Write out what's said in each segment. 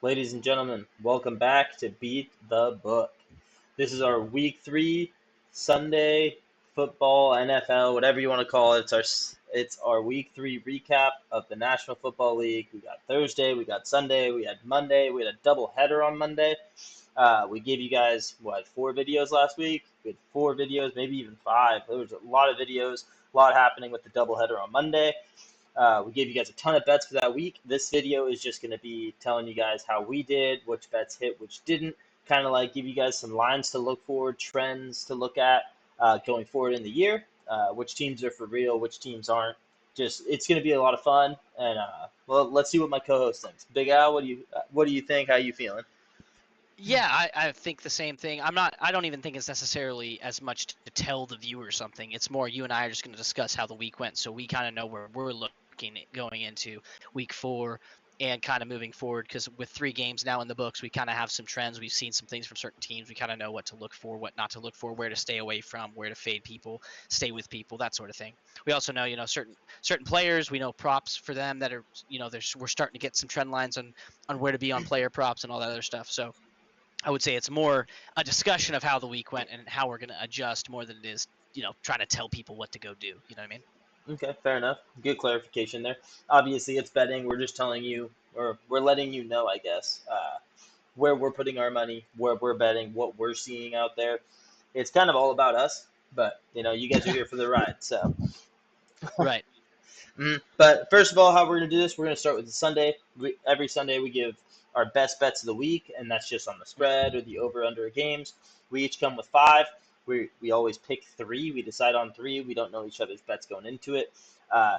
Ladies and gentlemen, welcome back to Beat the Book. This is our Week 3 Sunday football, NFL, whatever you want to call it. It's our Week 3 recap of the National Football League. We got Thursday, we got Sunday, we had Monday, we had a double header on Monday. We gave you guys, 4 videos last week? We had 4 videos, maybe even 5. There was a lot of videos, a lot happening with the doubleheader on Monday. We gave you guys a ton of bets for that week. This video is just going to be telling you guys how we did, which bets hit, which didn't, kind of like give you guys some lines to look for, trends to look at going forward in the year, which teams are for real, which teams aren't. Just it's going to be a lot of fun, and let's see what my co-host thinks. Big Al, what do you think? How you feeling? Yeah, I think the same thing. I don't even think it's necessarily as much to tell the viewer something. It's more you and I are just going to discuss how the week went so we kind of know where we're looking at going into week 4 and kind of moving forward because with 3 games now in the books, we kind of have some trends. We've seen some things from certain teams. We kind of know what to look for, what not to look for, where to stay away from, where to fade people, stay with people, that sort of thing. We also know, certain players, we know props for them that are, we're starting to get some trend lines on where to be on player props and all that other stuff. So I would say it's more a discussion of how the week went and how we're going to adjust more than it is, trying to tell people what to go do. You know what I mean? Okay, fair enough. Good clarification there. Obviously, it's betting. We're just telling you, or we're letting you know, I guess, where we're putting our money, where we're betting, what we're seeing out there. It's kind of all about us, but you guys are here for the ride. So, Right. but first of all, how we're gonna do this? We're gonna start with the Sunday. Every Sunday we give our best bets of the week, and that's just on the spread or the over/under games. We each come with 5. We always pick 3. We decide on 3. We don't know each other's bets going into it.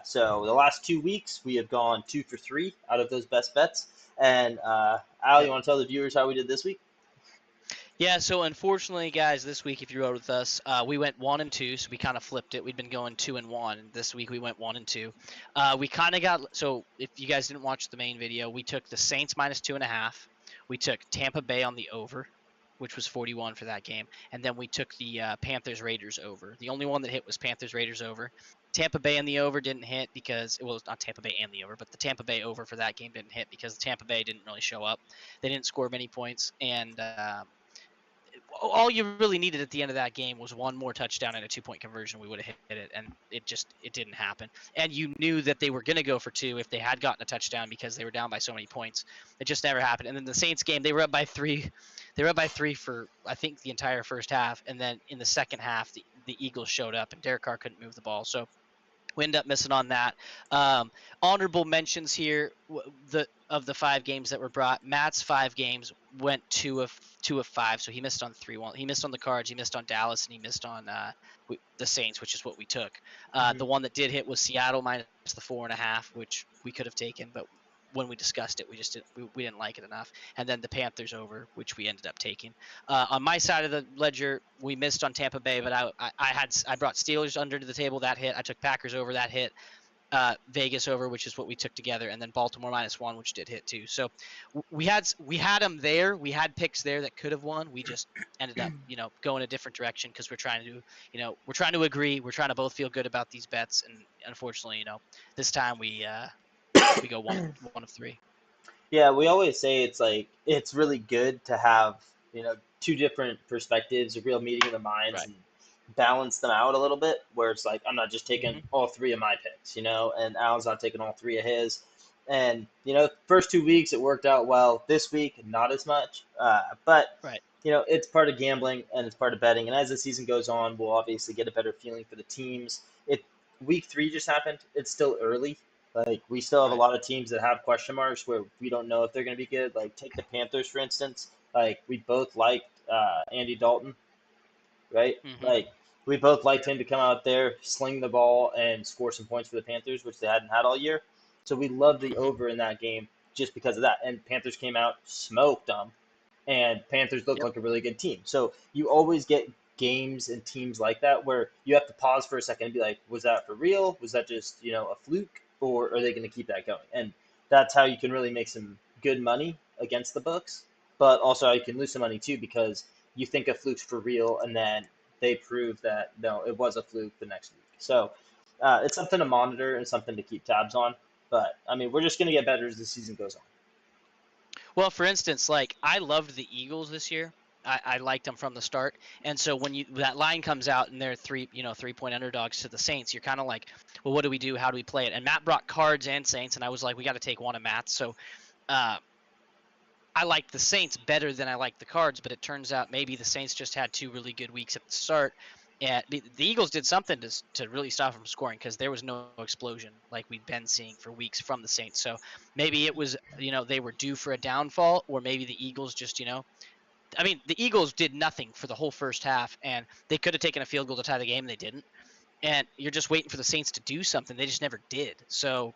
So the last 2 weeks we have gone 2 for 3 out of those best bets. And Al, you Yep. want to tell the viewers how we did this week? Yeah. So unfortunately, guys, this week if you rode with us, we went 1-2, so we kind of flipped it. We'd been going 2-1. This week we went 1-2. We kind of got so if you guys didn't watch the main video, we took the Saints -2.5. We took Tampa Bay on the over, which was 41 for that game, and then we took the Panthers Raiders over. The only one that hit was Panthers Raiders over. Tampa Bay and the over didn't hit because it was not Tampa Bay and the over, but the Tampa Bay over for that game didn't hit because Tampa Bay didn't really show up. They didn't score many points, and all you really needed at the end of that game was one more touchdown and a 2-point conversion. We would have hit it, and it didn't happen. And you knew that they were going to go for 2 if they had gotten a touchdown because they were down by so many points. It just never happened. And then the Saints game, they were up by 3. They were up by 3 for I think the entire first half, and then in the second half, the Eagles showed up and Derek Carr couldn't move the ball. So we end up missing on that. Honorable mentions here. Of the 5 games that were brought, Matt's 5 games went 2 of 5, so he missed on 3. He missed on the Cards, he missed on Dallas, and he missed on the Saints, which is what we took. Mm-hmm. The one that did hit was Seattle minus the 4.5, which we could have taken, but when we discussed it, we didn't like it enough. And then the Panthers over, which we ended up taking. On my side of the ledger, we missed on Tampa Bay, but I brought Steelers under to the table, that hit. I took Packers over, that hit. Vegas over, which is what we took together, and then Baltimore -1, which did hit too. So we had them there. We had picks there that could have won. We just ended up, going a different direction because we're trying to agree. We're trying to both feel good about these bets, and unfortunately, this time we go one of 3. Yeah, we always say it's like it's really good to have, 2 different perspectives, a real meeting of the minds, Right. and balance them out a little bit. Where it's like I'm not just taking Mm-hmm. all 3 of my picks, and Al's not taking all 3 of his. And first 2 weeks it worked out well. This week, not as much. But Right. it's part of gambling and it's part of betting. And as the season goes on, we'll obviously get a better feeling for the teams. Week 3 just happened. It's still early. Like we still have a Right. lot of teams that have question marks where we don't know if they're going to be good. Like take the Panthers for instance. Like we both liked Andy Dalton, right? Mm-hmm. Like we both liked him to come out there, sling the ball, and score some points for the Panthers, which they hadn't had all year. So we loved the Mm-hmm. over in that game just because of that. And Panthers came out, smoked them, and Panthers look Yep. like a really good team. So you always get games and teams like that where you have to pause for a second and be like, was that for real? Was that just, a fluke? Or are they going to keep that going? And that's how you can really make some good money against the books. But also you can lose some money too because you think a fluke's for real and then they prove that no, it was a fluke the next week. So it's something to monitor and something to keep tabs on. But I mean, we're just going to get better as the season goes on. Well, for instance, like I loved the Eagles this year. I liked them from the start, and so when that line comes out and they're 3-point underdogs to the Saints, you're kind of like, well, what do we do? How do we play it? And Matt brought Cards and Saints, and I was like, we got to take one of Matt's. So, uh, I liked the Saints better than I liked the Cards, but it turns out maybe the Saints just had 2 really good weeks at the start, and the Eagles did something to really stop them from scoring because there was no explosion like we'd been seeing for weeks from the Saints. So maybe it was they were due for a downfall, or maybe the Eagles just I mean, the Eagles did nothing for the whole first half, and they could have taken a field goal to tie the game, and they didn't. And you're just waiting for the Saints to do something. They just never did. So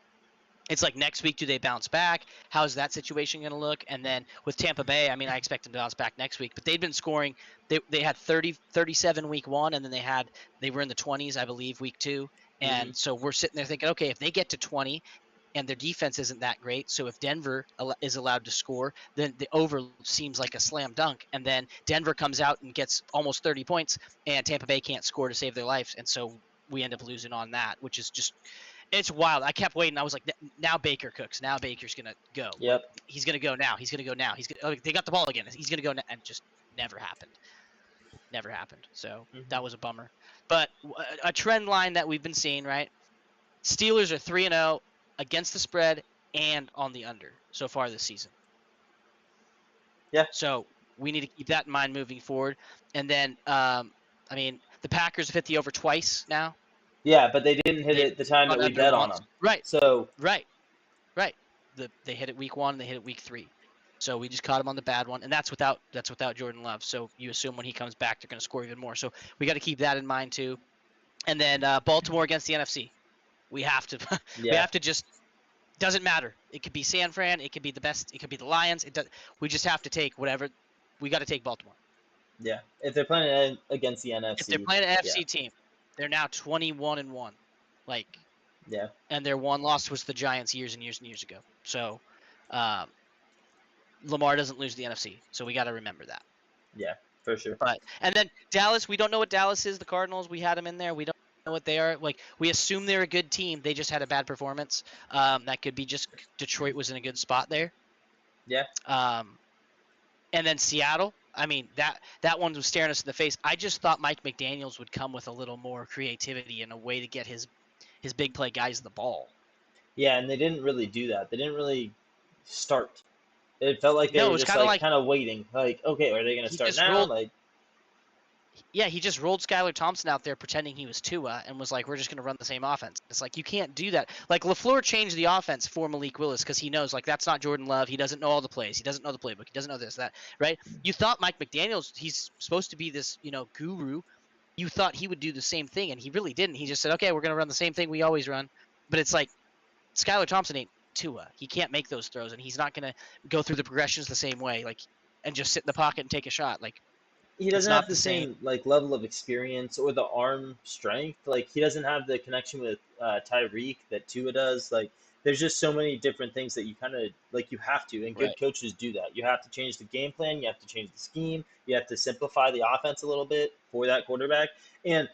it's like next week, do they bounce back? How's that situation going to look? And then with Tampa Bay, I mean, I expect them to bounce back next week, but they'd been scoring. They had 37 week 1, and then they were in the 20s, I believe, week 2. And so we're sitting there thinking, okay, if they get to 20 and their defense isn't that great, so if Denver is allowed to score, then the over seems like a slam dunk. And then Denver comes out and gets almost 30 points, and Tampa Bay can't score to save their lives. And so we end up losing on that, which is just – it's wild. I kept waiting. I was like, now Baker cooks. Now Baker's going to go. Yep. Like, he's going to go now. He's going to go now. They got the ball again. He's going to go now. And just never happened. Never happened. So that was a bummer. But a trend line that we've been seeing, right? Steelers are 3-0 against the spread and on the under so far this season. Yeah. So we need to keep that in mind moving forward. And then, I mean, the Packers have hit the over twice now. Yeah, but they didn't hit it the time that we bet on them. Right. So right. They hit it week 1. They hit it week 3. So we just caught them on the bad one, and that's without Jordan Love. So you assume when he comes back, they're going to score even more. So we got to keep that in mind too. And then Baltimore against the NFC. We have to. We have to just. Doesn't matter. It could be San Fran. It could be the best. It could be the Lions. We just have to take whatever. We got to take Baltimore. Yeah, if they're playing against the NFC. If they're playing an NFC team, they're now 21-1. Like. Yeah. And their one loss was the Giants years and years and years ago. So, Lamar doesn't lose the NFC. So we got to remember that. Yeah, for sure. And then Dallas, we don't know what Dallas is. The Cardinals, we had them in there. We don't know what they are. Like, we assume they're a good team. They just had a bad performance. That could be just Detroit was in a good spot there. Yeah. And then Seattle. I mean, that one was staring us in the face. I just thought Mike McDaniels would come with a little more creativity and a way to get his big play guys the ball. Yeah, and they didn't really do that. They didn't really start. It felt like they were just kind of waiting. Like, okay, are they going to start now? He just rolled Skylar Thompson out there pretending he was Tua and was like, we're just going to run the same offense. It's like, you can't do that. Like, LaFleur changed the offense for Malik Willis because he knows, like, that's not Jordan Love. He doesn't know all the plays. He doesn't know the playbook. He doesn't know this, that, right? You thought Mike McDaniels, he's supposed to be this, guru. You thought he would do the same thing, and he really didn't. He just said, okay, we're going to run the same thing we always run. But it's like, Skylar Thompson ain't Tua. He can't make those throws, and he's not going to go through the progressions the same way, like, and just sit in the pocket and take a shot. Like, he doesn't have the same like level of experience or the arm strength. Like, he doesn't have the connection with Tyreek that Tua does. Like, there's just so many different things that you kind of like. You have to, and good coaches do that. You have to change the game plan. You have to change the scheme. You have to simplify the offense a little bit for that quarterback. And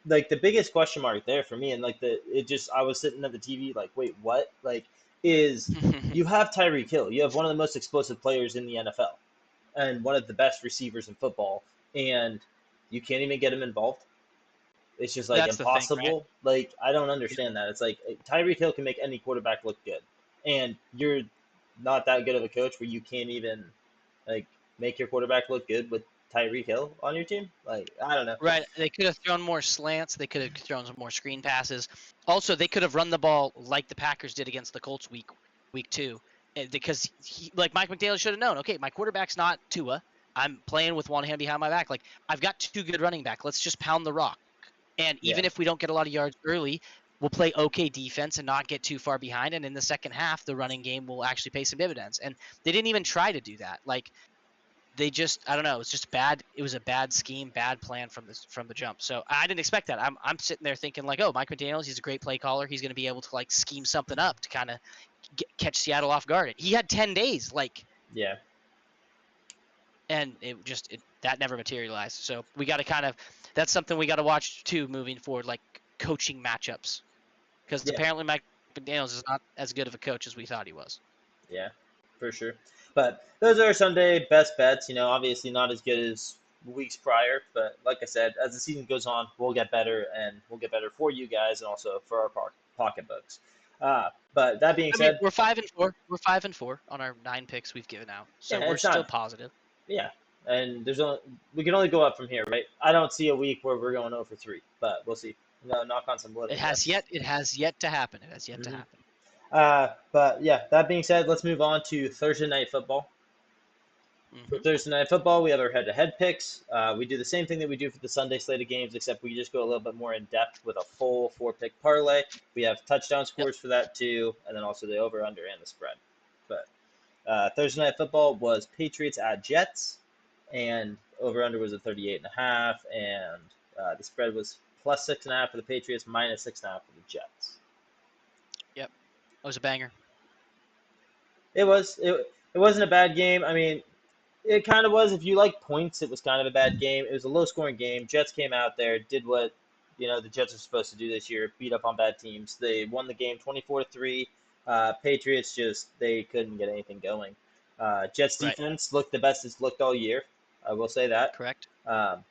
like the biggest question mark there for me, and like I was sitting at the TV like, wait, what? Like, is you have Tyreek Hill. You have one of the most explosive players in the NFL. And one of the best receivers in football, and you can't even get him involved. It's just like impossible. Thing, right? Like, I don't understand that. It's like Tyreek Hill can make any quarterback look good, and you're not that good of a coach where you can't even like make your quarterback look good with Tyreek Hill on your team. Like, I don't know. Right. They could have thrown more slants. They could have thrown some more screen passes. Also, they could have run the ball like the Packers did against the Colts week 2. Because like Mike McDaniel should have known, okay, my quarterback's not Tua. I'm playing with one hand behind my back. Like, I've got 2 good running back. Let's just pound the rock. And even if we don't get a lot of yards early, we'll play okay defense and not get too far behind. And in the second half, the running game will actually pay some dividends. And they didn't even try to do that. Like, they just, I don't know, it was just bad. It was a bad scheme, bad plan from the jump. So I didn't expect that. I'm sitting there thinking like, oh, Mike McDaniels, he's a great play caller. He's going to be able to like scheme something up to kind of catch Seattle off guard. He had 10 days, like. Yeah. And that never materialized. So we got to that's something we got to watch too moving forward, like coaching matchups, because apparently Mike McDaniels is not as good of a coach as we thought he was. Yeah, for sure. But those are our Sunday best bets. Obviously not as good as weeks prior, but like I said, as the season goes on, we'll get better, and we'll get better for you guys and also for our pocketbooks. But that being I mean, said, we're 5-4. We're 5-4 on our 9 picks we've given out, so yeah, we're it's still not. positive. Yeah, and we can only go up from here, right? I don't see a week where we're going over 3, but we'll see. No, knock on some wood, I guess. It has yet to happen. It has yet to hmm happen. But yeah, that being said, let's move on to Thursday night football. For Hmm. Thursday night football, we have our head-to-head picks. We do the same thing that we do for the Sunday slate of games, except we just go a little bit more in depth with a full 4-pick parlay. We have touchdown Yep. scores for that too, and then also the over/under and the spread. But Thursday night football was Patriots at Jets, and over/under was a 38.5, and the spread was +6.5 for the Patriots, -6.5 for the Jets. Yep. That was a banger. It wasn't a bad game. I mean, it kind of was. If you like points, it was kind of a bad game. It was a low-scoring game. Jets came out there, did what the Jets are supposed to do this year: beat up on bad teams. They won the game 24-3. Patriots just they couldn't get anything going. Jets Right. defense looked the best it's looked all year. I will say that. Correct.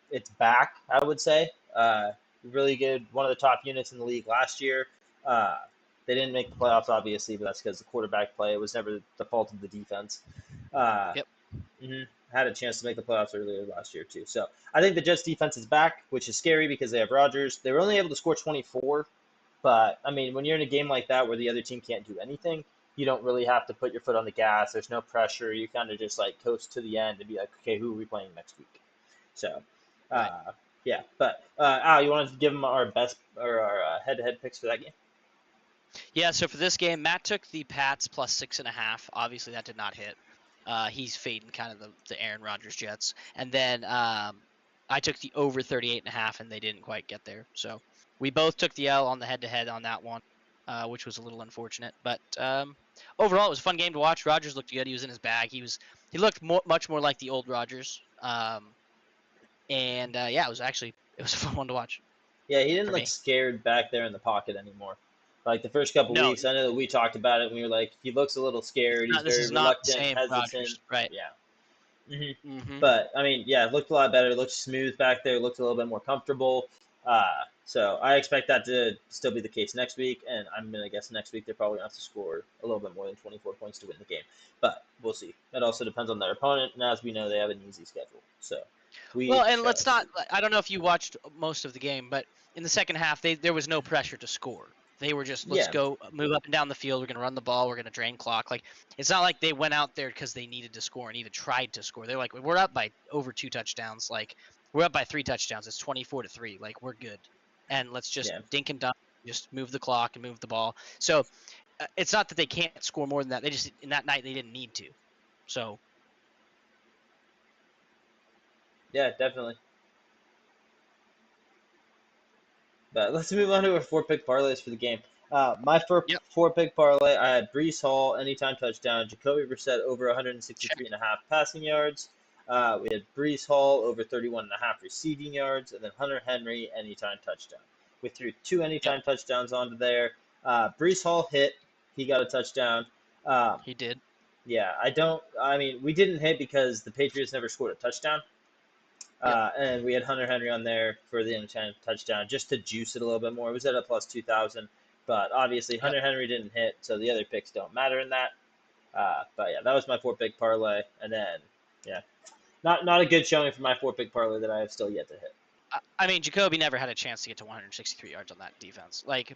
It's back. I would say really good. One of the top units in the league last year. Uh, they didn't make the playoffs, obviously, but that's because the quarterback play. It was never the fault of the defense. Uh, Yep. hmm Had a chance to make the playoffs earlier last year too. So I think the Jets defense is back, which is scary because they have Rodgers. They were only able to score 24, but I mean, when you're in a game like that where the other team can't do anything, you don't really have to put your foot on the gas. There's no pressure. You kind of just like coast to the end and be like, okay, who are we playing next week? So, Right. yeah. But Al, you wanted to give them our best or our head-to-head picks for that game? Yeah. So for this game, Matt took the Pats +6.5. Obviously, that did not hit. He's fading kind of the Aaron Rodgers Jets, and then I took the over 38.5, and they didn't quite get there. So we both took the L on the head-to-head on that one, which was a little unfortunate. But overall, it was a fun game to watch. Rodgers looked good. He was in his bag. He looked much more like the old Rodgers. And yeah, it was a fun one to watch Yeah, he didn't for look me. scared back there in the pocket anymore. Like the first couple No, weeks, I know that we talked about it, and we were like, he looks a little scared. He's this very is not the reluctant, same hesitant. Rodgers, right? Yeah. hmm Hmm. But I mean, yeah, it looked a lot better. It looked smooth back there. It looked a little bit more comfortable. So I expect that to still be the case next week, and I'm gonna guess next week they're probably gonna have to score a little bit more than 24 points to win the game. But we'll see. It also depends on their opponent, and as we know, they have an easy schedule. So Well, we and shall let's not. see. I don't know if you watched most of the game, but in the second half, there was no pressure to score. They were just, let's Yeah, go, move up and down the field. We're gonna run the ball. We're gonna drain clock. Like, it's not like they went out there because they needed to score and even tried to score. They're like, we're up by over 2 touchdowns. Like, we're up by 3 touchdowns. It's 24-3. Like, we're good, and let's just yeah. dink and dunk, just move the clock and move the ball. So it's not that they can't score more than that. They just, in that night, they didn't need to. So Yeah, definitely. But let's move on to our 4-pick parlays for the game. My yep, four-pick parlay, I had Brees Hall anytime touchdown, Jacoby Brissett over check. 163.5 passing yards. We had Brees Hall over 31.5 receiving yards, and then Hunter Henry anytime touchdown. We threw two Yep, anytime touchdowns onto there. Brees Hall hit; he got a touchdown. Um, he did. yeah, I don't. I mean, we didn't hit because the Patriots never scored a touchdown. Yep, And we had Hunter Henry on there for the anytime touchdown just to juice it a little bit more. It was at a plus 2,000, but obviously yep. Hunter Henry didn't hit, so the other picks don't matter in that. But yeah, that was my 4-pick parlay, and then yeah, not a good showing for my 4-pick parlay that I have still yet to hit. I mean, Jacoby never had a chance to get to 163 yards on that defense. Like,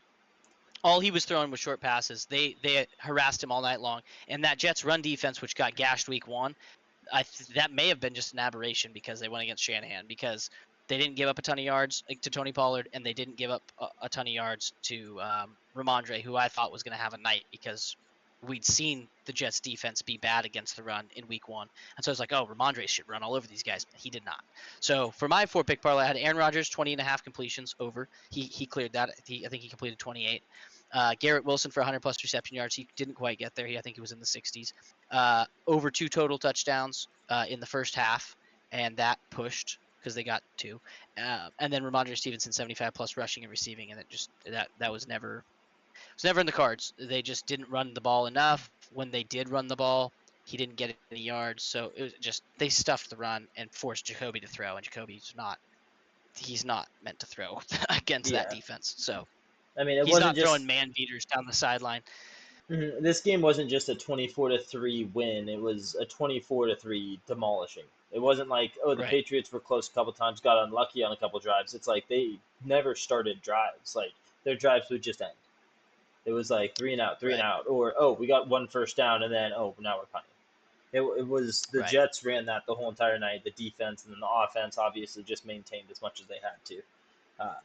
all he was throwing was short passes. They harassed him all night long, and that Jets run defense, which got gashed week one, that may have been just an aberration because they went against Shanahan, because they didn't give up a ton of yards to Tony Pollard, and they didn't give up a ton of yards to Ramondre, who I thought was going to have a night because we'd seen the Jets defense be bad against the run in week one. And so I was like, oh, Ramondre should run all over these guys. But he did not. So for my 4-pick parlay, I had Aaron Rodgers, 20.5 completions over. He cleared that. I think he completed 28. Garrett Wilson for 100 plus reception yards. He didn't quite get there. I think he was in the 60s. Over 2 total touchdowns in the first half, and that pushed because they got 2. And then Ramondre Stevenson, 75 plus rushing and receiving, and that was never in the cards. They just didn't run the ball enough. When they did run the ball, He didn't get any yards, so it was just they stuffed the run and forced Jacoby to throw, and he's not meant to throw against that Yeah. defense. So I mean, it he's wasn't not throwing just man beaters down the sideline. this game wasn't just a 24-3 win. It was a 24-3 demolishing. It wasn't like, oh, the Right. Patriots were close a couple times, got unlucky on a couple drives. It's like they never started drives. Like their drives would just end. It was like three and Right. out, or oh, we got one first down, and then oh, now we're punting. It was the Right. Jets ran that the whole entire night. The defense and then the offense obviously just maintained as much as they had to,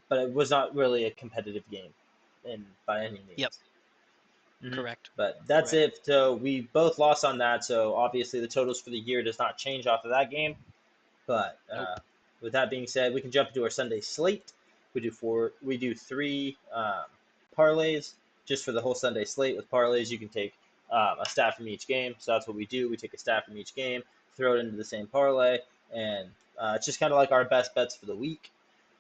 but it was not really a competitive game, in by any Yep. means. hmm Correct. But that's Correct. it. So we both lost on that. So obviously the totals for the year does not change off of that game. But Nope. with that being said, we can jump into our Sunday slate. We do three parlays just for the whole Sunday slate. With parlays, you can take a stat from each game. So that's what we do. We take a stat from each game, throw it into the same parlay, and it's just kind of like our best bets for the week.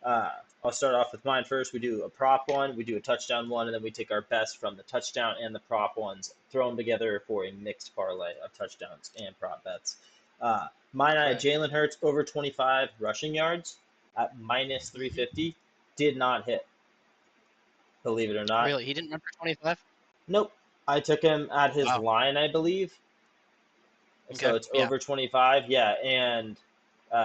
Uh, I'll start off with mine first. We do a prop one, we do a touchdown one, and then we take our best from the touchdown and the prop ones, throw them together for a mixed parlay of touchdowns and prop bets. Mine, I had Right. Jalen Hurts over 25 rushing yards at minus Mm-hmm. 350. Did not hit, believe it or not. Really, he didn't run for 25. Nope. I took him at his Wow. line, I believe. Okay. So it's Yeah. over 25. Yeah, and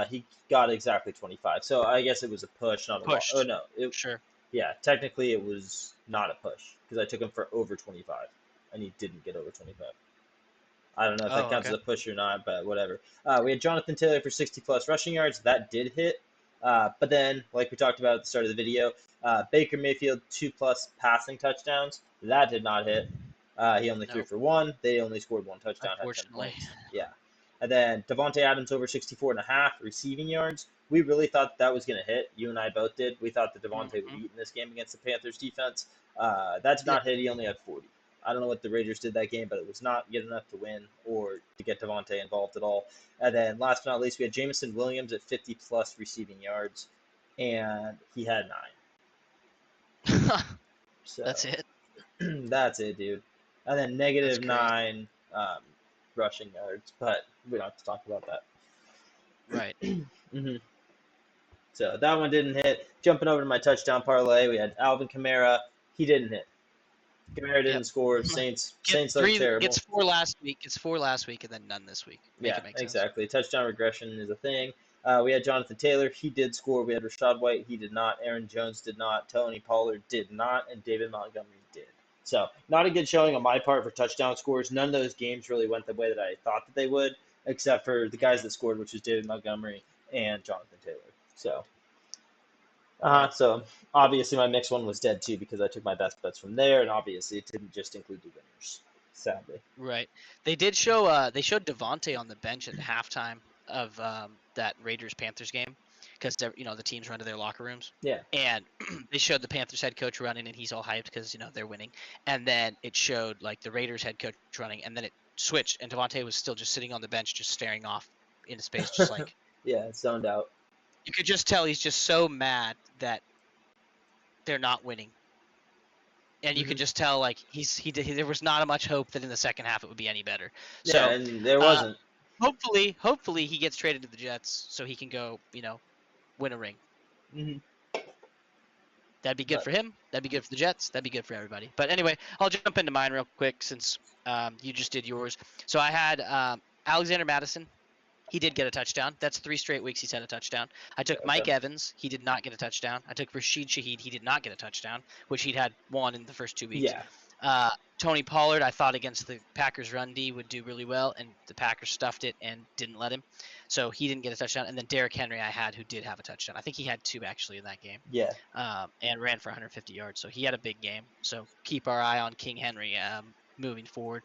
he got exactly 25. So I guess it was a push, not a loss. Oh, Pushed. no. Sure. Yeah, technically it was not a push because I took him for over 25 and he didn't get over 25. I don't know if that Oh, counts as okay. a push or not, but whatever. We had Jonathan Taylor for 60 plus rushing yards. That did hit. But then, like we talked about at the start of the video, Baker Mayfield 2+ passing touchdowns. That did not hit. He only threw Nope. for one. They only scored one touchdown, had 10 Unfortunately. points. Yeah. And then Devontae Adams over 64.5 receiving yards. We really thought that was going to hit. You and I both did. We thought that Devontae would Mm-hmm. eat in this game against the Panthers defense. That did Yep. not hit. He only had 40. I don't know what the Raiders did that game, but it was not good enough to win or to get Devontae involved at all. And then last but not least, we had Jameson Williams at 50 plus receiving yards, and he had 9. That's So it. that's it, dude. And then That's negative crazy. 9 rushing yards, but we don't have to talk about that. Right. hmm So that one didn't hit. Jumping over to my touchdown parlay, we had Alvin Kamara. He didn't hit. Kamara Yep. didn't score. Saints look Gets terrible. 4 last week. Gets 4 last week, and then none this week. Make Yeah, it make sense. exactly. Touchdown regression is a thing. We had Jonathan Taylor. He did score. We had Rashad White. He did not. Aaron Jones did not. Tony Pollard did not. And David Montgomery did. So not a good showing on my part for touchdown scores. None of those games really went the way that I thought that they would, except for the guys that scored, which was David Montgomery and Jonathan Taylor. So, Right. so obviously my mix one was dead too because I took my best bets from there, and obviously it didn't just include the winners. Sadly. Right. They did show. They showed Devontae on the bench at halftime of that Raiders Panthers game because the teams run to their locker rooms, Yeah. and they showed the Panthers head coach running, and he's all hyped because they're winning. And then it showed like the Raiders head coach running, and then it switched, and Devontae was still just sitting on the bench, just staring off into space, just like Yeah, zoned out. you could just tell he's just so mad that they're not winning. And you hmm could just tell like there was not much hope that in the second half it would be any better. Yeah, So and there uh, wasn't. hopefully he gets traded to the Jets so he can go, win a ring. hmm That'd be good But for him. That'd be good for the Jets. That'd be good for everybody. But anyway, I'll jump into mine real quick since you just did yours. So I had Alexander Madison. He did get a touchdown. That's 3 straight weeks he's had a touchdown. I took Mike okay. Evans. He did not get a touchdown. I took Rashid Shaheed. He did not get a touchdown, which he'd had 1 in the first 2 weeks. Yeah. Tony Pollard, I thought against the Packers run D would do really well, and the Packers stuffed it and didn't let him. So he didn't get a touchdown. And then Derrick Henry I had, who did have a touchdown. I think he had 2 actually in that game, Yeah. and ran for 150 yards. So he had a big game. So keep our eye on King Henry moving forward.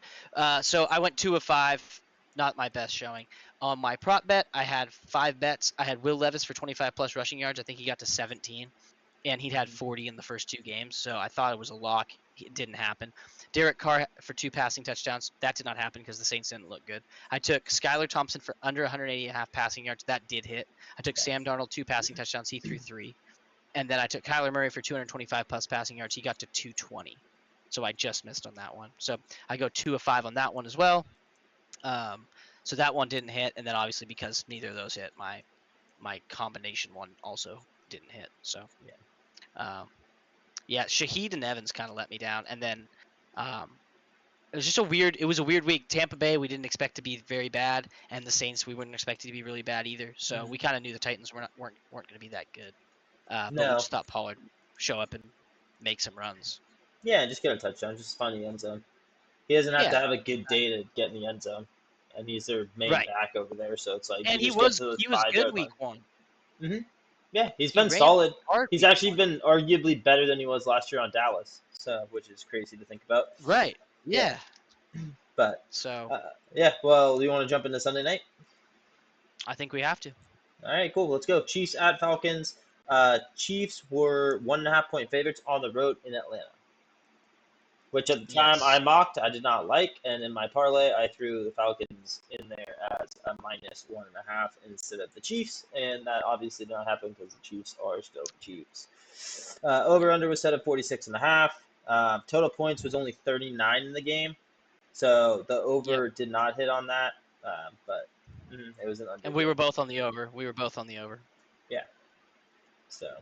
So I went 2 of 5. Not my best showing. On my prop bet, I had 5 bets. I had Will Levis for 25 plus rushing yards. I think he got to 17, and he'd had 40 in the first 2 games. So I thought it was a lock. It didn't happen. Derek Carr for 2 passing touchdowns. That did not happen because the Saints didn't look good. I took Skylar Thompson for under 180.5 passing yards. That did hit. I took Sam Darnold 2 passing touchdowns. He threw 3. And then I took Kyler Murray for 225 plus passing yards. He got to 220. So I just missed on that one. So I go 2 of 5 on that one as well. So that one didn't hit, and then obviously because neither of those hit, my combination one also didn't hit. So yeah, Shaheed and Evans kind of let me down, and then it was a weird week. Tampa Bay we didn't expect to be very bad, and the Saints we wouldn't expect to be really bad either. So we kind of knew the Titans weren't going to be that good, but we No. just thought Pollard would show up and make some runs. Yeah, just get a touchdown. Just find the end zone. He doesn't have to Yeah, have a good day to get in the end zone, and he's their main right. back over there. So it's like you And he just get was to those he was good 5 yard week line. one. Yeah, he's He been ran solid. hard He's week actually one. been arguably better than he was last year on Dallas, so which is crazy to think about. Right. Yeah, Yeah. but So yeah. Well, you want to jump into Sunday night? I think we have to. All right, cool. Let's go. Chiefs at Falcons. Chiefs were 1.5 point favorites on the road in Atlanta, which at the time I Yes. mocked. I did not like, and in my parlay, I threw the Falcons in there as a -1.5 instead of the Chiefs, and that obviously did not happen because the Chiefs are still the Chiefs. Over under was set at 46.5. Total points was only 39 in the game, so the Yep. over did not hit on that, but it was an under And we game. were both on the over. We were both on the over. Yeah. So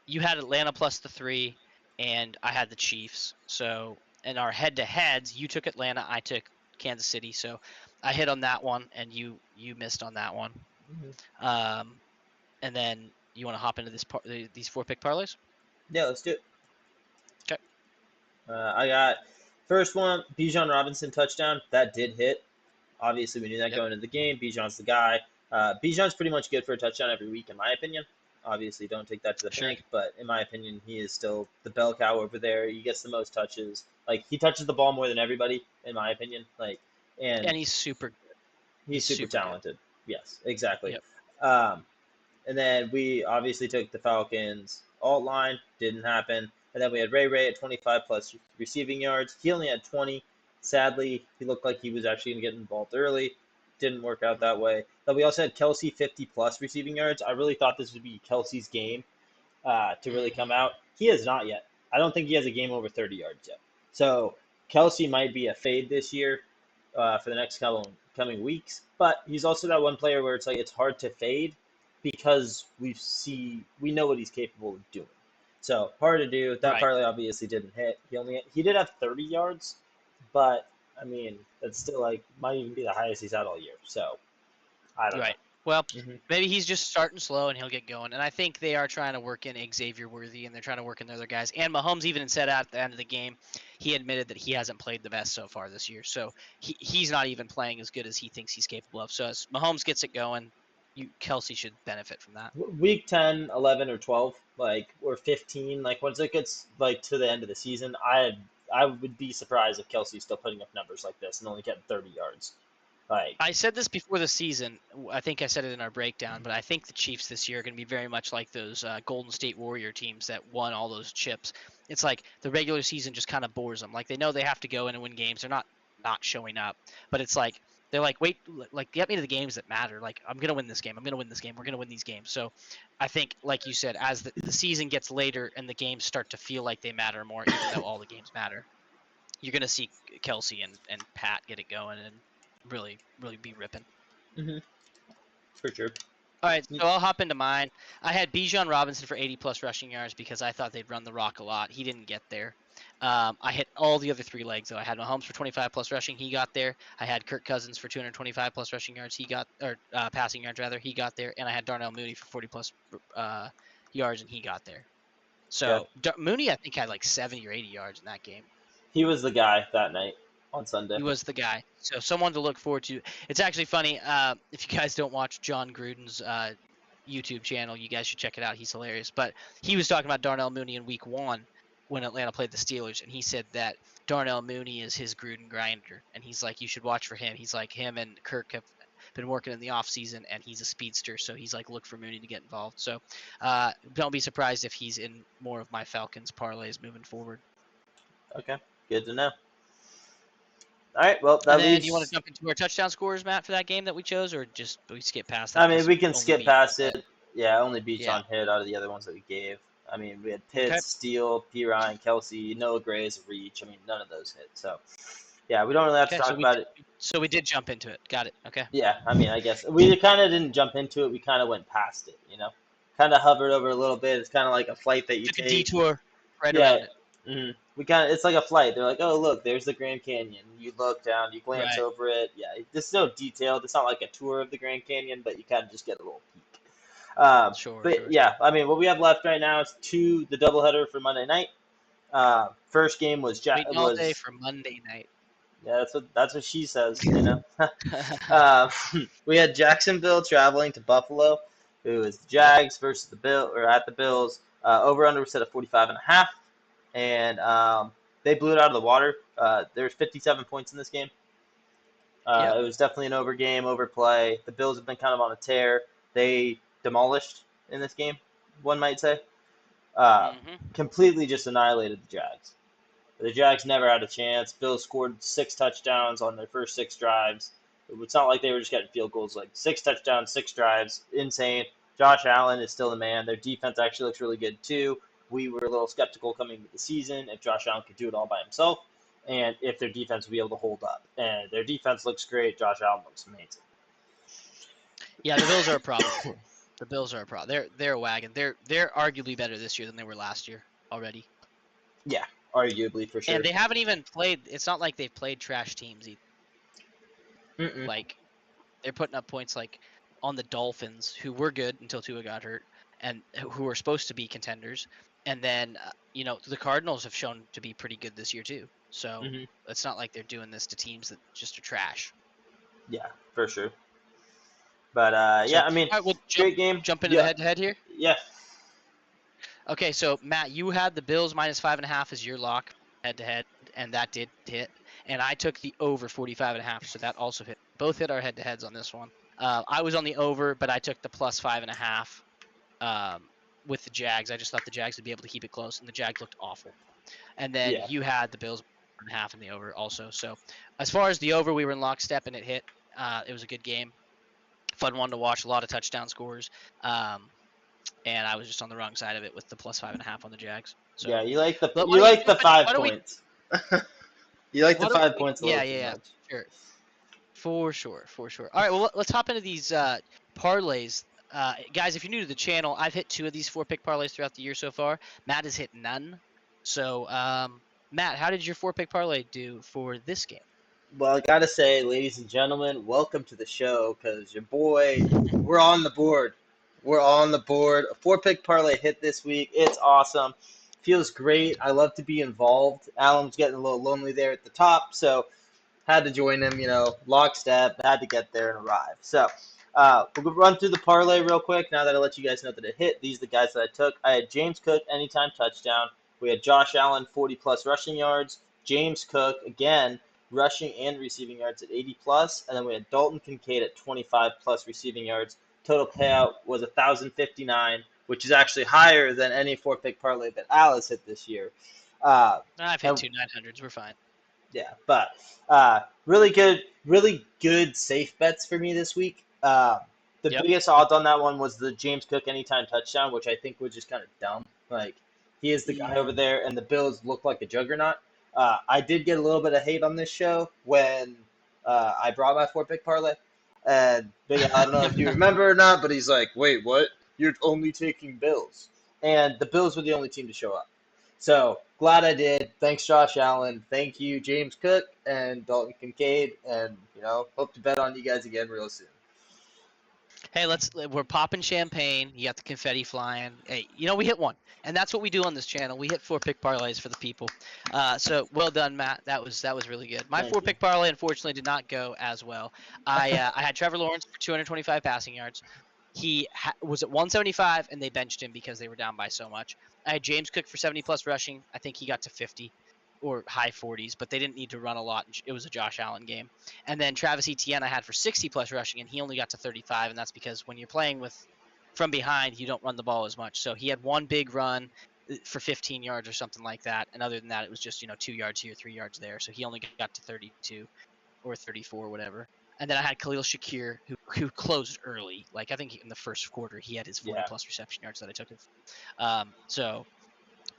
You had Atlanta plus the 3, and I had the Chiefs. So in our head-to-heads, you took Atlanta, I took Kansas City. So I hit on that one, and you missed on that one. And then you want to hop into these 4-pick parlays? yeah, let's do it. Okay. I got first one, Bijan Robinson touchdown. That did hit. Obviously, we knew that Yep. going into the game. Bijan's the guy. Bijan's pretty much good for a touchdown every week, in my opinion. Obviously, don't take that to the bank, but in my opinion, he is still the bell cow over there. He gets the most touches. Like he touches the ball more than everybody, in my opinion. And he's super good. he's super talented. Yes, exactly. Yep. And then we obviously took the Falcons alt line. Didn't happen. And then we had Ray at 25 plus receiving yards. He only had 20. Sadly, he looked like he was actually going to get involved early. Didn't work out that way. But we also had Kelsey 50 plus receiving yards. I really thought this would be Kelsey's game to really come out. He has not yet. I don't think he has a game over 30 yards yet. So Kelsey might be a fade this year for the next coming weeks. But he's also that one player where it's like it's hard to fade because we know what he's capable of doing. So hard to do. That Right. parlay obviously didn't hit. He did have 30 yards, but I mean that's still like might even be the highest he's had all year. So I don't Right. Well, know. maybe he's just starting slow and he'll get going. And I think they are trying to work in Xavier Worthy and they're trying to work in the other guys. And Mahomes even said at the end of the game, he admitted that he hasn't played the best so far this year. So he's not even playing as good as he thinks he's capable of. So as Mahomes gets it going, Kelsey should benefit from that. Week 10, 11, or 12, or 15, once it gets to the end of the season, I would be surprised if Kelsey's still putting up numbers like this and only getting 30 yards. I said this before the season. I think I said it in our breakdown, but I think the Chiefs this year are going to be very much like those Golden State Warrior teams that won all those chips. It's like the regular season just kind of bores them. Like they know they have to go in and win games. They're not showing up, but it's like they're like, wait, like get me to the games that matter. Like I'm gonna win this game. I'm gonna win this game. We're gonna win these games. So I think, like you said, as the season gets later and the games start to feel like they matter more, even though all the games matter, you're gonna see Kelsey and Pat get it going and really be ripping. For sure. All right, so I'll hop into mine. I had Bijan Robinson for 80 plus rushing yards because I thought they'd run the rock a lot. He didn't get there. I hit all the other 3 legs though. I had Mahomes for 25 plus rushing. He got there. I had Kirk Cousins for 225 plus rushing yards. Passing yards rather. He got there, and I had Darnell Mooney for 40 plus yards, and he got there. So Mooney, I think, had like 70 or 80 yards in that game. He was the guy that night on Sunday. He was the guy. So someone to look forward to. It's actually funny. If you guys don't watch John Gruden's YouTube channel, you guys should check it out. He's hilarious. But he was talking about Darnell Mooney in week 1 when Atlanta played the Steelers, and he said that Darnell Mooney is his Gruden grinder. And he's like, you should watch for him. He's like, him and Kirk have been working in the offseason, and he's a speedster. So he's like, look for Mooney to get involved. So don't be surprised if he's in more of my Falcons parlays moving forward. Okay, good to know. All right, well, And then you want to jump into our touchdown scores, Matt, for that game that we chose, or just we skip past that? I mean, we can skip past it. it. Yeah, only Bijan hit out of the other ones that we gave. I mean, we had Pitts, Steele, P. Ryan, Kelsey, Noah Gray as a reach. I mean, none of those hit. So, Yeah, we don't really have to Okay, so talk about it. we did jump into it. Got it. Okay. Yeah, I mean, I guess we kind of didn't jump into it. We kind of went past it, kind of hovered over a little bit. It's kind of like a flight that you Took a take. detour right Yeah, around it. we kind of it's like a flight. They're like, oh look, there's the Grand Canyon. You look down, you glance Right. over it. Yeah, there's no detailed. It's not like a tour of the Grand Canyon, but you kind of just get a little peek. Sure, But sure, yeah, sure. I mean, what we have left right now is the doubleheader for Monday night. First game Waiting all day for Monday night. yeah, that's what she says. Uh, we had Jacksonville traveling to Buffalo. It was the Yep. Jags versus the Bill or at the Bills. Over under was set at 45.5, and they blew it out of the water. There's 57 points in this game. Yep. It was definitely an over game, overplay. The Bills have been kind of on a tear. They demolished in this game, one might say. Mm-hmm. Completely just annihilated the Jags. The Jags never had a chance. Bills scored 6 touchdowns on their first 6 drives. It's not like they were just getting field goals. Like 6 touchdowns, 6 drives, insane. Josh Allen is still the man. Their defense actually looks really good too. We were a little skeptical coming into the season if Josh Allen could do it all by himself, and if their defense would be able to hold up. And their defense looks great. Josh Allen looks amazing. Yeah, the Bills are a problem. The Bills are a problem. They're a wagon. They're arguably better this year than they were last year already. Yeah, arguably for sure. And they haven't even played. It's not like they've played trash teams either. Mm-mm. Like they're putting up points like on the Dolphins, who were good until Tua got hurt, and who were supposed to be contenders. And then the Cardinals have shown to be pretty good this year too. So Mm-hmm. it's not like they're doing this to teams that just are trash. Yeah, for sure. But So yeah, I mean, all right, we'll great game. jump into the Yeah, head-to-head here. yeah, Okay, so Matt, you had the Bills -5.5 as your lock head-to-head, and that did hit. And I took the over 45.5, so that also hit. Both hit our head-to-heads on this one. I was on the over, but I took the +5.5 with the Jags. I just thought the Jags would be able to keep it close, and the Jags looked awful. And then yeah. you had the Bills -1.5 in the over also. So as far as the over, we were in lockstep, and it hit. It was a good game, fun one to watch. A lot of touchdown scores. And I was just on the wrong side of it with the +5.5 on the Jags. Yeah, So, you like the but you like the five why don't we? points. You like the Why don't 5 points a little Yeah, too yeah, yeah, much. sure, for sure, for sure. All right, well let's hop into these parlays. Guys, if you're new to the channel, I've hit 2 of these 4-pick parlays throughout the year so far. Matt has hit none. So, Matt, how did your 4-pick parlay do for this game? Well, I gotta say, ladies and gentlemen, welcome to the show because your boy, we're on the board. We're on the board. A 4-pick parlay hit this week. It's awesome. Feels great. I love to be involved. Alan's getting a little lonely there at the top, so had to join him, lockstep, had to get there and arrive. So we'll run through the parlay real quick now that I let you guys know that it hit. These are the guys that I took. I had James Cook, anytime touchdown. We had Josh Allen, 40-plus rushing yards. James Cook, again, rushing and receiving yards at 80-plus. And then we had Dalton Kincaid at 25-plus receiving yards. Total payout was 1,059, which is actually higher than any 4-pick parlay that Alice hit this year. I've hit And 2 900s. We're fine. yeah, but really good safe bets for me this week. The Yep. biggest odds on that one was the James Cook anytime touchdown, which I think was just kind of dumb. Like he is the guy over there, and the Bills look like a juggernaut. I did get a little bit of hate on this show when I brought my 4-pick parlay, and BigAL, I don't know if you remember or not, but he's like, "Wait, what? You're only taking Bills?" And the Bills were the only team to show up. So glad I did. Thanks, Josh Allen. Thank you, James Cook and Dalton Kincaid. And hope to bet on you guys again real soon. Hey, we're popping champagne. You got the confetti flying. Hey, we hit one, and that's what we do on this channel. We hit 4-pick parlays for the people. So well done, Matt. That was really good. My Thank you. 4-pick parlay unfortunately did not go as well. I had Trevor Lawrence for 225 passing yards. He was at 175, and they benched him because they were down by so much. I had James Cook for 70-plus rushing. I think he got to 50 or high 40s, but they didn't need to run a lot. It was a Josh Allen game. And then Travis Etienne I had for 60-plus rushing, and he only got to 35, and that's because when you're playing from behind, you don't run the ball as much. So he had one big run for 15 yards or something like that, and other than that, it was just 2 yards here, 3 yards there. So he only got to 32 or 34, whatever. And then I had Khalil Shakir, who closed early. Like I think in the first quarter, he had his 40-plus reception yards that I took.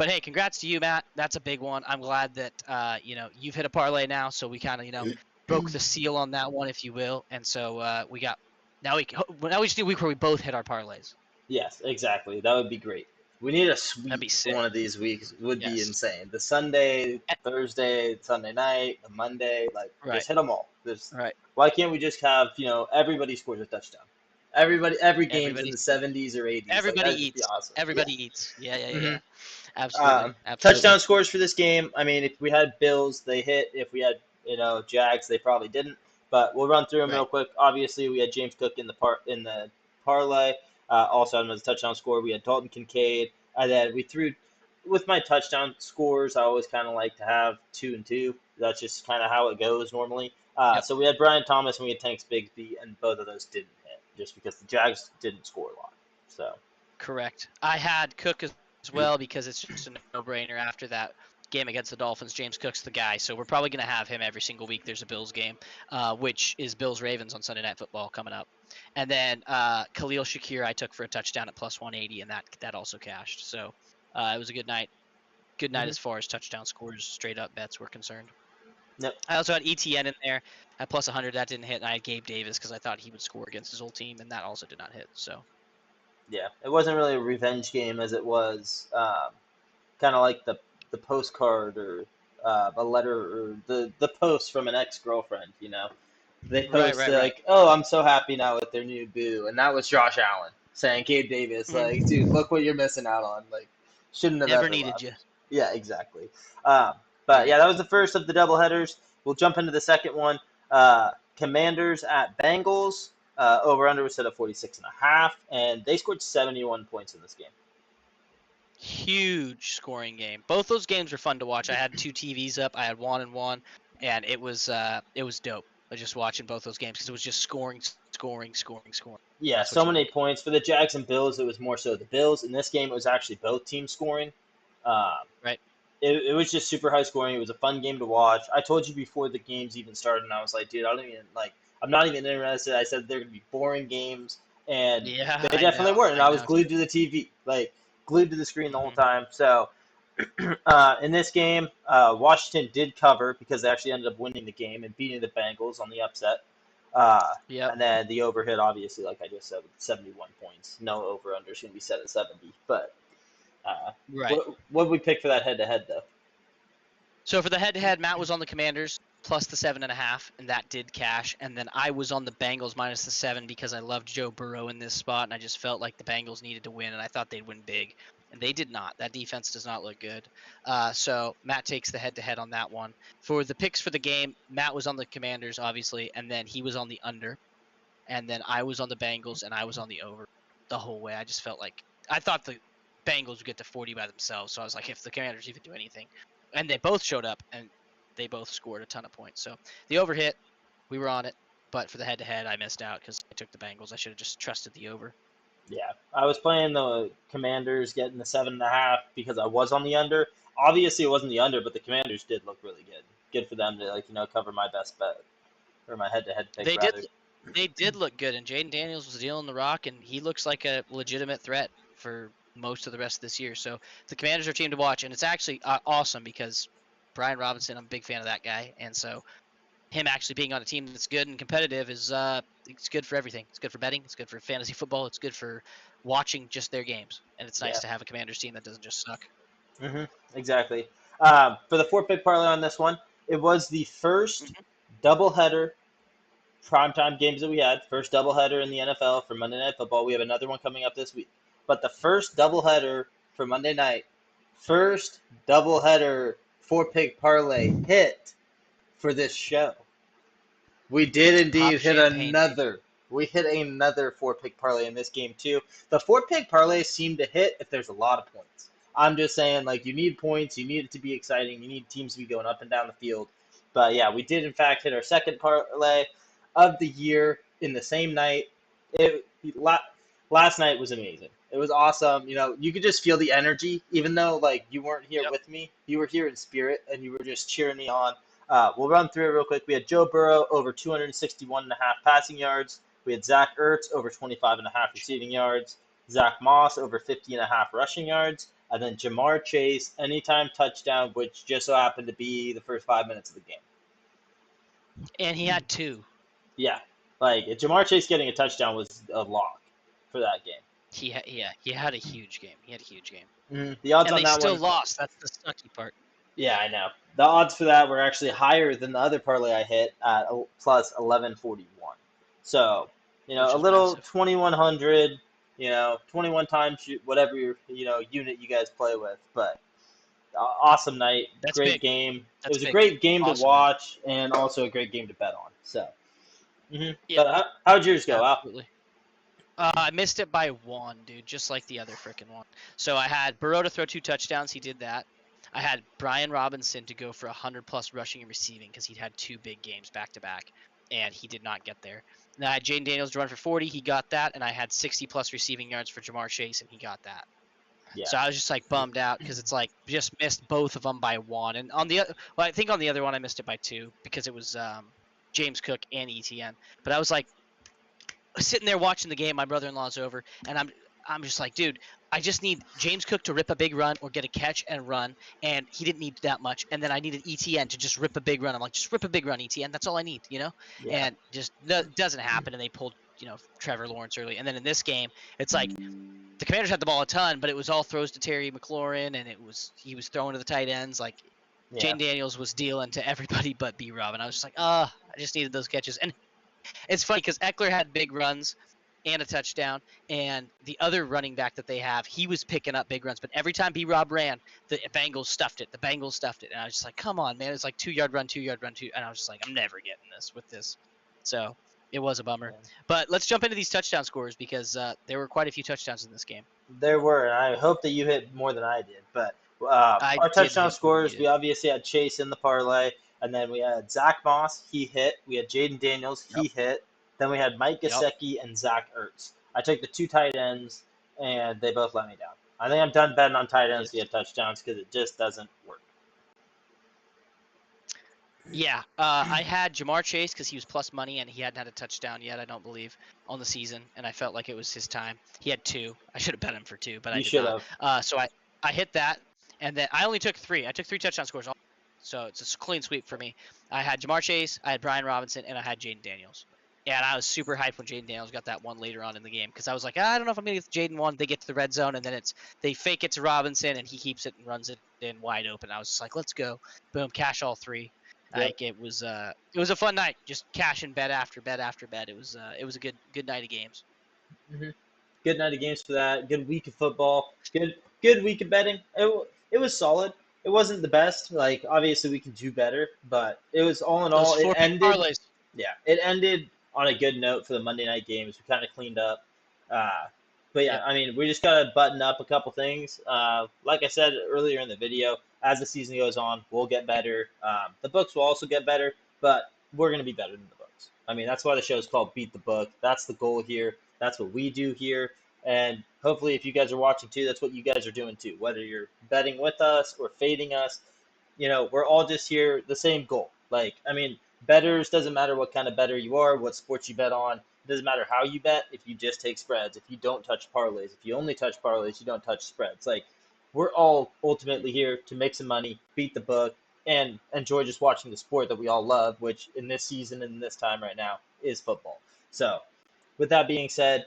But hey, congrats to you, Matt. That's a big one. I'm glad that you've hit a parlay now, so we kind of broke the seal on that one, if you will. And so we got now we just need a week where we both hit our parlays. Yes, exactly. That would be great. We need a That'd sweep be sick. one of these weeks. Would be Yes. insane. The Sunday, Thursday, Sunday night, the Monday, like Right. just hit them all. Just Right. why can't we just have everybody scores a touchdown? Every game's in Everybody the 70s or 80s. Like everybody that'd just be eats. awesome. Yeah. Everybody eats. Yeah. Yeah. Yeah. hmm Yeah. Absolutely. Absolutely. Touchdown scores for this game. I mean, if we had Bills, they hit. If we had Jags, they probably didn't. But we'll run through them real Right. quick. Obviously, we had James Cook in the parlay. Also had him as a touchdown score. We had Dalton Kincaid, and then we threw with my touchdown scores. I always kind of like to have 2 and 2. That's just kind of how it goes normally. Yep. So we had Brian Thomas and we had Tanks Bigsby, and both of those didn't hit just because the Jags didn't score a lot. So Correct. I had Cook as well because it's just a no-brainer after that game against the Dolphins. James Cook's the guy, so we're probably going to have him every single week. There's a Bills game, which is Bills-Ravens on Sunday Night Football coming up. And then Khalil Shakir I took for a touchdown at plus 180, and that also cashed. So it was a good night. Good night as far as touchdown scores, straight-up bets were concerned. Yep. I also had ETN in there at plus 100. That didn't hit, and I had Gabe Davis because I thought he would score against his old team, and that also did not hit. So Yeah, it wasn't really a revenge game as it was kind of like the postcard or a letter or the post from an ex girlfriend. They right, post right, right. like, "Oh, I'm so happy now with their new boo," and that was Josh Allen saying, "Gabe Davis, like, dude, Mhm. look what you're missing out on. Like, shouldn't have Never ever needed left." you. Yeah, exactly. But Right. yeah, that was the first of the doubleheaders. We'll jump into the second one. Commanders at Bengals. Over under was set at 46.5, and they scored 71 points in this game. Huge scoring game. Both those games were fun to watch. I had 2 TVs up. I had one and one, and it was dope. Just watching both those games because it was just scoring, scoring, scoring, scoring. Yeah, That's what so you many need. points for the Jags and Bills. It was more so the Bills. In this game, it was actually both teams scoring. Um, Right. it was just super high scoring. It was a fun game to watch. I told you before the games even started, and I was like, dude, I don't even like. I'm not even interested. I said they're gonna be boring games, and Yeah, they I definitely know. were. And I I was know, glued dude. to the TV, like glued to the screen the whole Hmm. time. So in this game, Washington did cover because they actually ended up winning the game and beating the Bengals on the upset. Uh, Yep. and then the overhit, obviously, like I just said, with 71 points. No over under is going to be set at 70. But Right. what did we pick for that head to head, though? So for the head-to-head, Matt was on the Commanders plus the 7.5, and that did cash. And then I was on the Bengals minus the 7 because I loved Joe Burrow in this spot, and I just felt like the Bengals needed to win, and I thought they'd win big, and they did not. That defense does not look good. So Matt takes the head-to-head on that one. For the picks for the game, Matt was on the Commanders, obviously, and then he was on the under, and then I was on the Bengals, and I was on the over the whole way. I just felt like I thought the Bengals would get to 40 by themselves, so I was like, if the Commanders even do anything, and they both showed up and they both scored a ton of points. So the over hit, we were on it, but for the head-to-head, I missed out because I took the Bengals. I should have just trusted the over. Yeah, I was playing the Commanders getting the 7.5 because I was on the under. Obviously, it wasn't the under, but the Commanders did look really good. Good for them to cover my best bet or my head to head pick They did. rather. They did look good, and Jaden Daniels was dealing the rock, and he looks like a legitimate threat for most of the rest of this year. So the Commanders are a team to watch, and it's actually awesome because Brian Robinson, I'm a big fan of that guy, and so him actually being on a team that's good and competitive is it's good for everything. It's good for betting. It's good for fantasy football. It's good for watching just their games, and it's nice Yeah. to have a Commanders team that doesn't just suck. Exactly. For the four pick parlay on this one, it was the first Hmm. doubleheader primetime games that we had. First doubleheader in the NFL for Monday Night Football. We have another one coming up this week. But the first doubleheader for Monday night, first doubleheader four pick parlay hit for this show. We did Pop indeed hit champagne, baby. another. We hit another four pick parlay in this game too. The four pick parlays seem to hit if there's a lot of points. I'm just saying, like, you need points, you need it to be exciting, you need teams to be going up and down the field. But yeah, we did in fact hit our second parlay of the year in the same night. It last night was amazing. It was awesome. You could just feel the energy, even though like you weren't here Yep. with me. You were here in spirit, and you were just cheering me on. We'll run through it real quick. We had Joe Burrow over 261.5 passing yards. We had Zach Ertz over 25.5 receiving yards. Zach Moss over 50.5 rushing yards. and then Jamar Chase anytime touchdown, which just so happened to be the first 5 minutes of the game. And he had 2. Yeah, like Jamar Chase getting a touchdown was a lock for that game. He had a huge game. He had a huge game. The odds And on they that still one, lost. That's the sucky part. yeah, I know. The odds for that were actually higher than the other parlay I hit at plus 1141. So, Which a is little massive. 2100, 21 times whatever unit you guys play with. But awesome night, That's great big. game. It That's was a big. great game to Awesome night. watch and also a great game to bet on. So, Yep, but how'd yours go, Al? absolutely. I missed it by 1, dude, just like the other freaking one. So I had Burrow to throw 2 touchdowns. He did that. I had Brian Robinson to go for 100+ rushing and receiving because he'd had 2 big games back to back, and he did not get there. And I had Jaden Daniels to run for 40. He got that, and I had 60+ receiving yards for Jamar Chase, and he got that. Yeah, So I was just like bummed out because it's like just missed both of them by 1. And on the I think on the other one I missed it by 2 because it was James Cook and ETN. But I was like sitting there watching the game. My brother-in-law's over, and I'm just like, dude, I just need James Cook to rip a big run or get a catch and run, and he didn't need that much. And then I needed ETN to just rip a big run. I'm like, just rip a big run, ETN. That's all I need, yeah, And just doesn't happen. And they pulled, Trevor Lawrence early. And then in this game, it's like the Commanders had the ball a ton, but it was all throws to Terry McLaurin, and he was throwing to the tight ends. Like yeah, Jane Daniels was dealing to everybody but B Rob, and I was just like, I just needed those catches. And it's funny because Eckler had big runs and a touchdown, and the other running back that they have, he was picking up big runs. But every time B Rob ran, the Bengals stuffed it. The Bengals stuffed it, and I was just like, come on, man! It's like 2-yard run, 2-yard run, 2, and I was just like, I'm never getting this with this. So it was a bummer. yeah. But let's jump into these touchdown scores because there were quite a few touchdowns in this game. There were, and I hope that you hit more than I did. But I our did touchdown hit more than you scores, we did. obviously had Chase in the parlay, and then we had Zach Moss, he hit. We had Jaden Daniels, Yep. he hit. Then we had Mike Yep. Gesicki and Zach Ertz. I took the 2 tight ends, and they both let me down. I think I'm done betting on tight ends to Yes. get touchdowns because it just doesn't work. Yeah, I had Jamar Chase because he was plus money and he hadn't had a touchdown yet, I don't believe, on the season, and I felt like it was his time. He had 2. I should have bet him for 2, but I You did should not. have. So I hit that, and then I only took 3. I took 3 touchdown scores, so it's a clean sweep for me. I had Jamar Chase, I had Brian Robinson, and I had Jaden Daniels. And I was super hyped when Jaden Daniels got that one later on in the game because I was like, I don't know if I'm gonna get Jaden one. They get to the red zone, and then they fake it to Robinson, and he keeps it and runs it in wide open. I was just like, let's go, boom, cash all 3. Yep. Like it was a fun night, just cashing bet after bet after bet. It was a good night of games. Mm-hmm. Good night of games for that. Good week of football. Good week of betting. It was solid. It wasn't the best. Like obviously we can do better, but it was all in Those all. It 4 big ended. parlays. Yeah, it ended on a good note for the Monday night games. We kind of cleaned up. Uh, but yeah, Yep. I mean, we just got to button up a couple things. Like I said earlier in the video, as the season goes on, we'll get better. The books will also get better, but we're going to be better than the books. I mean, that's why the show is called Beat the Book. That's the goal here. That's what we do here. And hopefully, if you guys are watching too, that's what you guys are doing too. Whether you're betting with us or fading us, we're all just here, the same goal. Like, I mean, betters, doesn't matter what kind of better you are, what sports you bet on. It doesn't matter how you bet if you just take spreads, if you don't touch parlays, if you only touch parlays, you don't touch spreads. Like, we're all ultimately here to make some money, beat the book, and enjoy just watching the sport that we all love, which in this season and this time right now is football. So, with that being said,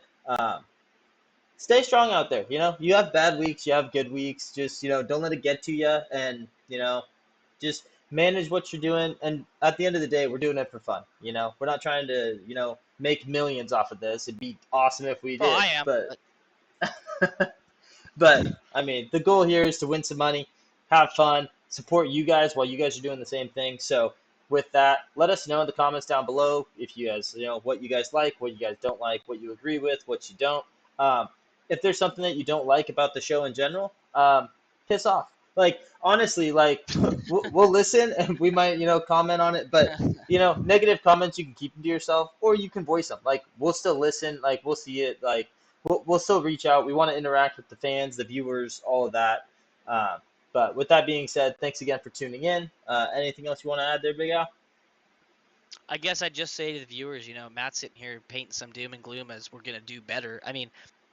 stay strong out there. You have bad weeks, you have good weeks. Just don't let it get to you, and just manage what you're doing. And at the end of the day, we're doing it for fun. We're not trying to make millions off of this. It'd be awesome if we Oh, did, I am. but I mean, the goal here is to win some money, have fun, support you guys while you guys are doing the same thing. So with that, let us know in the comments down below if you guys, what you guys like, what you guys don't like, what you agree with, what you don't. If there's something that you don't like about the show in general, piss off. Like honestly, like we'll listen and we might, comment on it, but negative comments you can keep them to yourself or you can voice them. Like we'll still listen, like we'll see it, like we'll still reach out. We want to interact with the fans, the viewers, all of that. Uh, but with that being said, thanks again for tuning in. Anything else you want to add there, Big Al? I guess I'd just say to the viewers, Matt's sitting here painting some doom and gloom as we're gonna do better. I mean,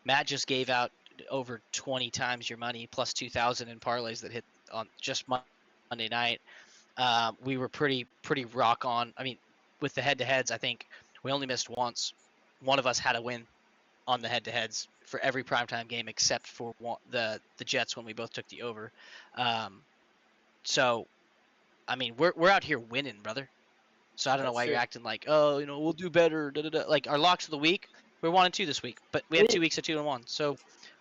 Matt just gave out over 20 times your money plus 2,000 in parlays that hit on just Monday night. We were pretty rock on. I mean, with the head-to-heads, I think we only missed once. One of us had a win on the head-to-heads for every primetime game except for the Jets when we both took the over. So, I mean, we're out here winning, brother. So I don't know That's why true. you're acting like, oh, we'll do better. Da, da, da. Like our locks of the week, we're 1-2 this week, but we had 2 weeks of 2-1. So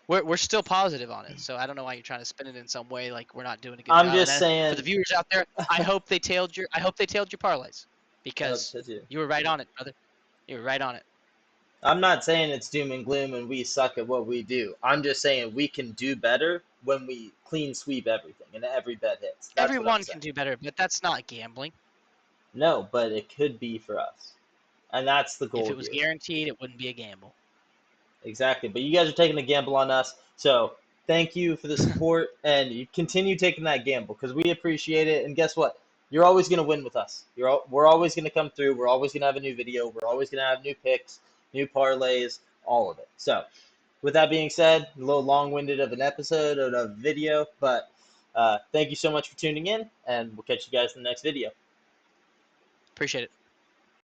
we're still positive on it. So I don't know why you're trying to spin it in some way like we're not doing a good I'm job. just And for the saying. viewers out there, I hope they tailed your parlays I hope because so too. you were right on it, brother. You were right on it. I'm not saying it's doom and gloom and we suck at what we do. I'm just saying we can do better when we clean sweep everything and every bet hits. That's what I'm Everyone saying. can do better, but that's not gambling. No, but it could be for us. And that's the If goal it was here. guaranteed, it wouldn't be a gamble. Exactly. But you guys are taking a gamble on us. So thank you for the support and you continue taking that gamble because we appreciate it. And guess what? You're always going to win with us. We're always going to come through. We're always going to have a new video. We're always going to have new picks, new parlays, all of it. So with that being said, a little long-winded of an episode of a video, but thank you so much for tuning in, and we'll catch you guys in the next video. Appreciate it.